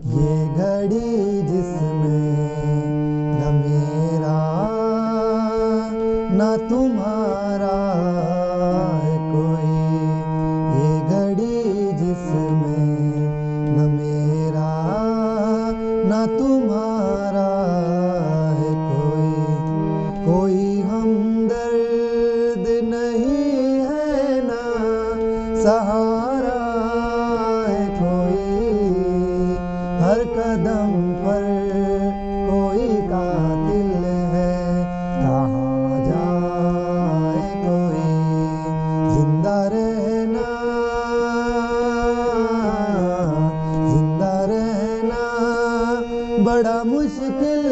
ये घड़ी जिसमें न मेरा न तुम्हारा है कोई, ये घड़ी जिसमें न मेरा न तुम्हारा है कोई, कोई हमदर्द नहीं है ना सहारा है कोई, हर कदम पर कोई कातिल है, कहाँ जाए कोई, जिंदा रहना बड़ा मुश्किल